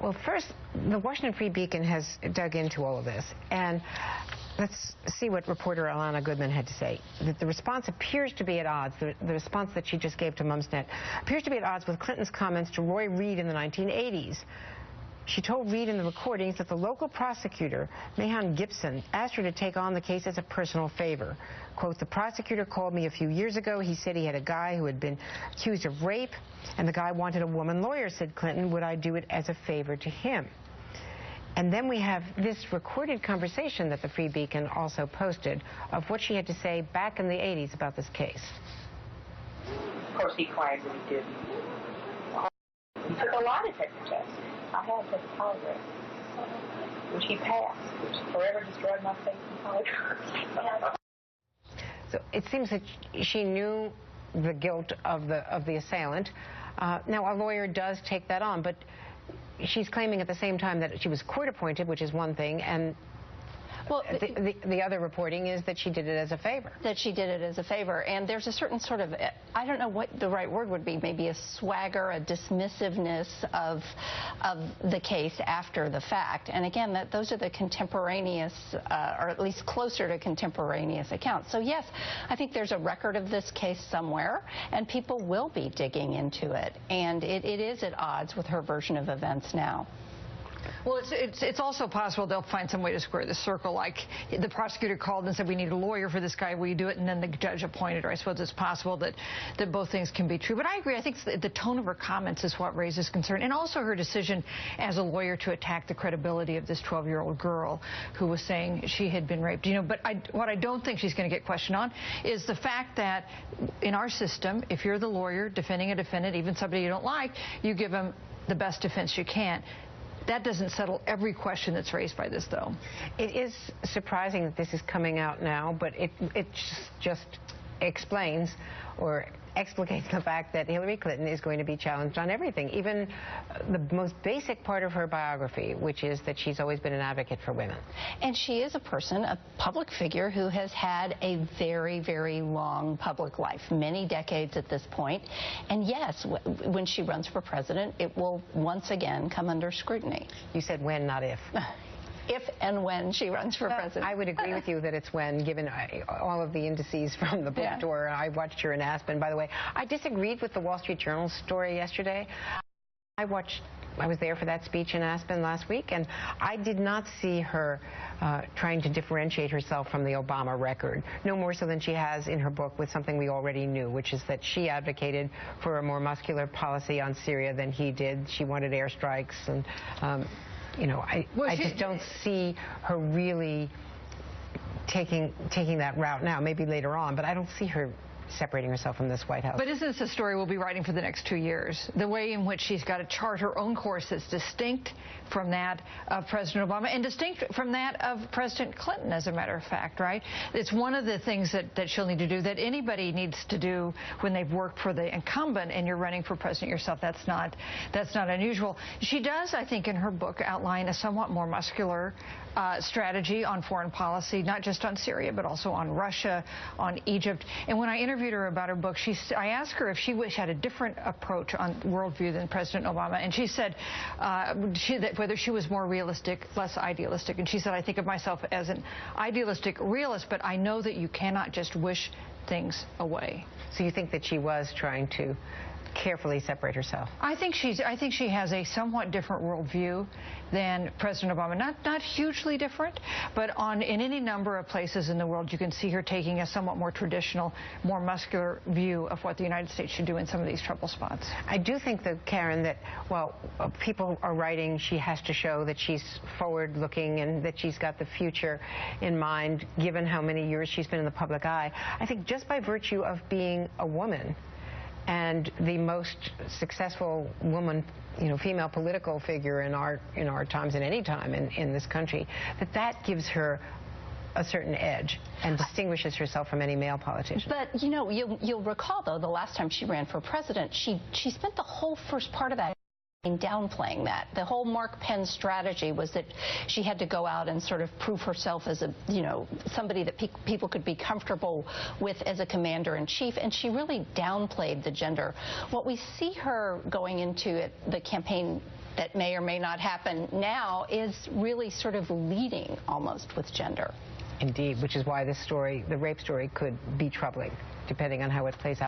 Well, first, the Washington Free Beacon has dug into all of this, and let's see what reporter Alana Goodman had to say. That the response appears to be at odds, the response that she just gave to Mumsnet, appears to be at odds with Clinton's comments to Roy Reid in the 1980s. She told Reid in the recordings that the local prosecutor, Mahan Gibson, asked her to take on the case as a personal favor. Quote, the prosecutor called me a few years ago. He said he had a guy who had been accused of rape, and the guy wanted a woman lawyer, said Clinton. Would I do it as a favor to him? And then we have this recorded conversation that the Free Beacon also posted of what she had to say back in the 80s about this case. Of course, he claims that he didn't. He took a lie detector test. I had to take a polygraph, which he passed, which forever destroyed my faith in polygraphs. So it seems that she knew the guilt of the assailant. Now, a lawyer does take that on, but she's claiming at the same time that she was court-appointed, which is one thing, and well, the other reporting is that she did it as a favor. That she did it as a favor. And there's a certain sort of, I don't know what the right word would be, maybe a swagger, a dismissiveness of the case after the fact. And again, those are the contemporaneous, or at least closer to contemporaneous accounts. So yes, I think there's a record of this case somewhere, and people will be digging into it. And it is at odds with her version of events now. Well, it's also possible they'll find some way to square the circle. Like the prosecutor called and said, we need a lawyer for this guy. Will you do it? And then the judge appointed her. I suppose it's possible that both things can be true. But I agree. I think the tone of her comments is what raises concern. And also her decision as a lawyer to attack the credibility of this 12-year-old girl who was saying she had been raped. You know, but what I don't think she's going to get questioned on is the fact that in our system, if you're the lawyer defending a defendant, even somebody you don't like, you give them the best defense you can. That doesn't settle every question that's raised by this, though. It is surprising that this is coming out now, but it just explains or explicates the fact that Hillary Clinton is going to be challenged on everything, even the most basic part of her biography, which is that she's always been an advocate for women. And she is a person, a public figure, who has had a very, very long public life, many decades at this point. And yes, when she runs for president, it will once again come under scrutiny. You said when, not if. If and when she runs for president. I would agree with you that it's when, given all of the indices from the book tour. I watched her in Aspen, by the way. I disagreed with the Wall Street Journal story yesterday. I was there for that speech in Aspen last week, and I did not see her trying to differentiate herself from the Obama record, no more so than she has in her book with something we already knew, which is that she advocated for a more muscular policy on Syria than he did. She wanted airstrikes, and you know, I just don't see her really taking that route now, maybe later on, but I don't see her separating herself from this White House. But isn't this a story we'll be writing for the next 2 years? The way in which she's got to chart her own course that's distinct from that of President Obama and distinct from that of President Clinton, as a matter of fact, right? It's one of the things that she'll need to do, that anybody needs to do when they've worked for the incumbent and you're running for president yourself. That's not unusual. She does, I think, in her book outline a somewhat more muscular strategy on foreign policy, not just on Syria, but also on Russia, on Egypt. And when I interviewed her about her book, I asked her if she had a different approach on worldview than President Obama, and she said whether she was more realistic, less idealistic. And she said, I think of myself as an idealistic realist, but I know that you cannot just wish things away. So you think that she was trying to carefully separate herself? I think she has a somewhat different worldview than President Obama. Not hugely different, but in any number of places in the world, you can see her taking a somewhat more traditional, more muscular view of what the United States should do in some of these trouble spots. I do think that, Karen, that while people are writing she has to show that she's forward-looking and that she's got the future in mind, given how many years she's been in the public eye, I think just by virtue of being a woman and the most successful woman, female political figure in our times and any time in this country, that gives her a certain edge and distinguishes herself from any male politician. But you'll recall, though, the last time she ran for president, she spent the whole first part of that downplaying that. The whole Mark Penn strategy was that she had to go out and sort of prove herself as somebody that people could be comfortable with as a commander-in-chief, and she really downplayed the gender. What we see her going into the campaign that may or may not happen now is really sort of leading almost with gender. Indeed, which is why this story, the rape story, could be troubling, depending on how it plays out.